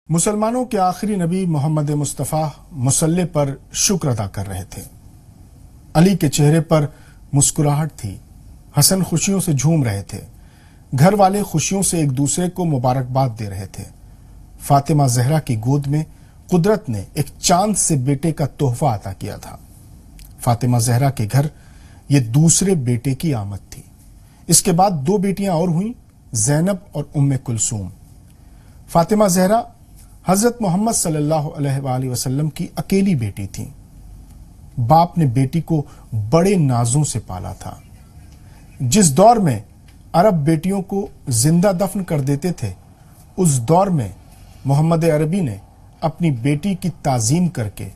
مسلمانوں کے آخری نبی محمد مصطفیٰ مصلی پر شکر ادا کر رہے تھے۔ علی کے چہرے پر مسکراہٹ تھی، حسن خوشیوں سے جھوم رہے تھے، گھر والے خوشیوں سے ایک دوسرے کو مبارکباد دے رہے تھے۔ فاطمہ زہرا کی گود میں قدرت نے ایک چاند سے بیٹے کا تحفہ عطا کیا تھا۔ فاطمہ زہرا کے گھر یہ دوسرے بیٹے کی آمد تھی۔ اس کے بعد دو بیٹیاں اور ہوئیں، زینب اور ام کلثوم۔ فاطمہ زہرا حضرت محمد صلی اللہ علیہ وآلہ وسلم کی اکیلی بیٹی تھی۔ باپ نے بیٹی کو بڑے نازوں سے پالا تھا۔ جس دور میں عرب بیٹیوں کو زندہ دفن کر دیتے تھے، اس دور میں محمد عربی نے اپنی بیٹی کی تعظیم کر کے،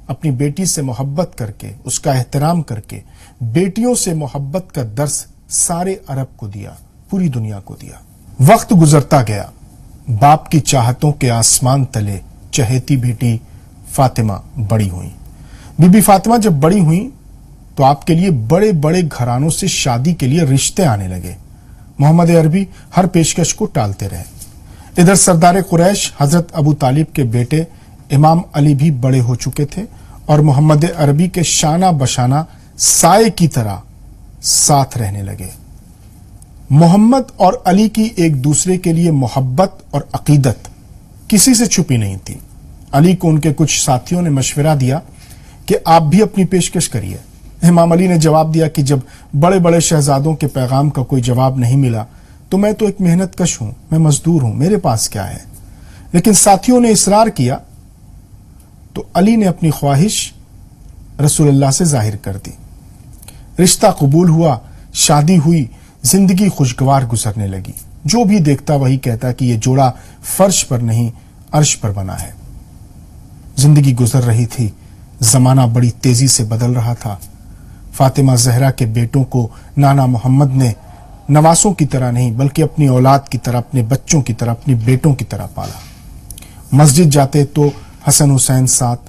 اپنی بیٹی سے محبت کر کے، اس کا احترام کر کے، بیٹیوں سے محبت کا درس سارے عرب کو دیا، پوری دنیا کو دیا۔ وقت گزرتا گیا، باپ کی چاہتوں کے آسمان تلے چہیتی بیٹی فاطمہ بڑی ہوئیں۔ بی بی فاطمہ جب بڑی ہوئیں تو آپ کے لیے بڑے بڑے گھرانوں سے شادی کے لیے رشتے آنے لگے۔ محمد عربی ہر پیشکش کو ٹالتے رہے۔ ادھر سردار قریش حضرت ابو طالب کے بیٹے امام علی بھی بڑے ہو چکے تھے اور محمد عربی کے شانہ بشانہ سائے کی طرح ساتھ رہنے لگے۔ محمد اور علی کی ایک دوسرے کے لیے محبت اور عقیدت کسی سے چھپی نہیں تھی۔ علی کو ان کے کچھ ساتھیوں نے مشورہ دیا کہ آپ بھی اپنی پیشکش کریے۔ امام علی نے جواب دیا کہ جب بڑے بڑے شہزادوں کے پیغام کا کوئی جواب نہیں ملا تو میں تو ایک محنت کش ہوں، میں مزدور ہوں، میرے پاس کیا ہے۔ لیکن ساتھیوں نے اصرار کیا تو علی نے اپنی خواہش رسول اللہ سے ظاہر کر دی۔ رشتہ قبول ہوا، شادی ہوئی، زندگی خوشگوار گزرنے لگی۔ جو بھی دیکھتا وہی کہتا کہ یہ جوڑا فرش پر نہیں عرش پر بنا ہے۔ زندگی گزر رہی تھی، زمانہ بڑی تیزی سے بدل رہا تھا۔ فاطمہ زہرا کے بیٹوں کو نانا محمد نے نواسوں کی طرح نہیں بلکہ اپنی اولاد کی طرح، اپنے بچوں کی طرح، اپنی بیٹوں کی طرح پالا۔ مسجد جاتے تو حسن حسین ساتھ،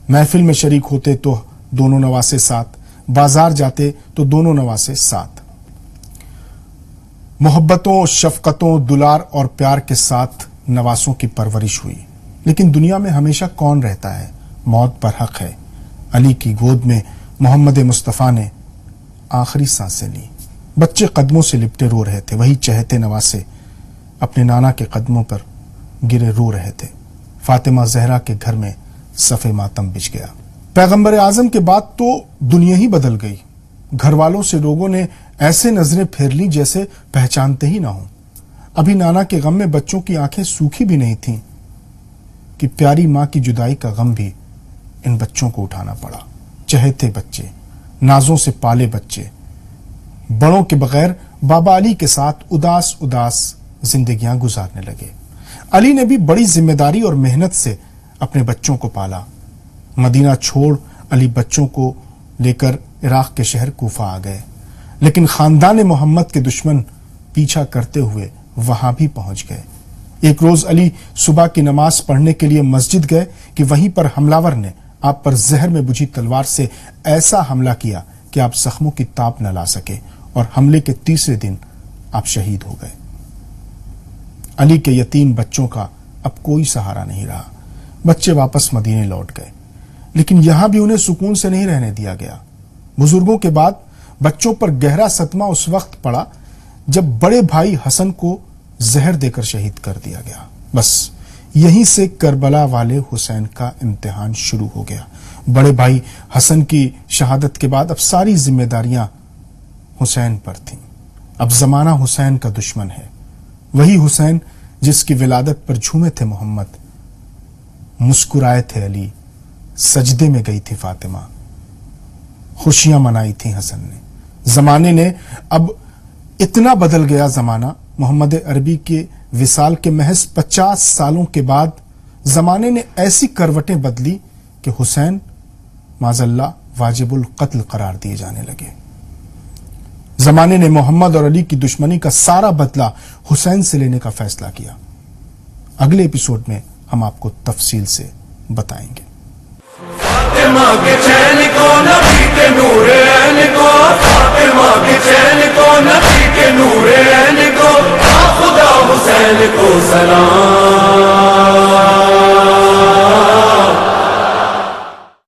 محفل میں شریک ہوتے تو دونوں نواسے ساتھ، بازار جاتے تو دونوں نواسے ساتھ۔ محبتوں، شفقتوں، دلار اور پیار کے ساتھ نواسوں کی پرورش ہوئی۔ لیکن دنیا میں ہمیشہ کون رہتا ہے؟ موت پر حق ہے۔ علی کی گود میں محمد مصطفیٰ نے آخری سانسیں لی۔ بچے قدموں سے لپٹے رو رہے تھے، وہی چہتے نواسے اپنے نانا کے قدموں پر گرے رو رہے تھے۔ فاطمہ زہرا کے گھر میں صف ماتم بچھ گیا۔ پیغمبر اعظم کے بعد تو دنیا ہی بدل گئی۔ گھر والوں سے لوگوں نے ایسے نظریں پھیر لی جیسے پہچانتے ہی نہ ہوں۔ ابھی نانا کے غم میں بچوں کی آنکھیں سوکھی بھی نہیں تھیں کہ پیاری ماں کی جدائی کا غم بھی ان بچوں کو اٹھانا پڑا۔ چہتے بچے، نازوں سے پالے بچے، بڑوں کے بغیر بابا علی کے ساتھ اداس اداس زندگیاں گزارنے لگے۔ علی نے بھی بڑی ذمہ داری اور محنت سے اپنے بچوں کو پالا۔ مدینہ چھوڑ علی بچوں کو لے کر عراق کے شہر کوفہ آ گئے، لیکن خاندان محمد کے دشمن پیچھا کرتے ہوئے وہاں بھی پہنچ گئے۔ ایک روز علی صبح کی نماز پڑھنے کے لیے مسجد گئے کہ وہیں پر حملہ نے آپ پر زہر میں بجھی تلوار سے ایسا حملہ کیا کہ آپ زخموں کی تاب نہ لا سکے اور حملے کے تیسرے دن آپ شہید ہو گئے۔ علی کے یتیم بچوں کا اب کوئی سہارا نہیں رہا۔ بچے واپس مدینے لوٹ گئے، لیکن یہاں بھی انہیں سکون سے نہیں رہنے دیا گیا۔ بزرگوں کے بعد بچوں پر گہرا صدمہ اس وقت پڑا جب بڑے بھائی حسن کو زہر دے کر شہید کر دیا گیا۔ بس یہیں سے کربلا والے حسین کا امتحان شروع ہو گیا۔ بڑے بھائی حسن کی شہادت کے بعد اب ساری ذمہ داریاں حسین پر تھیں۔ اب زمانہ حسین کا دشمن ہے، وہی حسین جس کی ولادت پر جھومے تھے محمد، مسکرائے تھے علی، سجدے میں گئی تھی فاطمہ، خوشیاں منائی تھیں حسن نے۔ زمانے نے اب اتنا بدل گیا زمانہ، محمد عربی کے وصال کے محض 50 سالوں کے بعد زمانے نے ایسی کروٹیں بدلی کہ حسین معاذ اللہ واجب القتل قرار دیے جانے لگے۔ زمانے نے محمد اور علی کی دشمنی کا سارا بدلہ حسین سے لینے کا فیصلہ کیا۔ اگلے ایپیسوڈ میں ہم آپ کو تفصیل سے بتائیں گے۔ فاطمہ کے چین کو، نبی کے نور عین کو، فاطمہ کے چین کو، نبی کے نور عین کو، خدا حسین کو سلام۔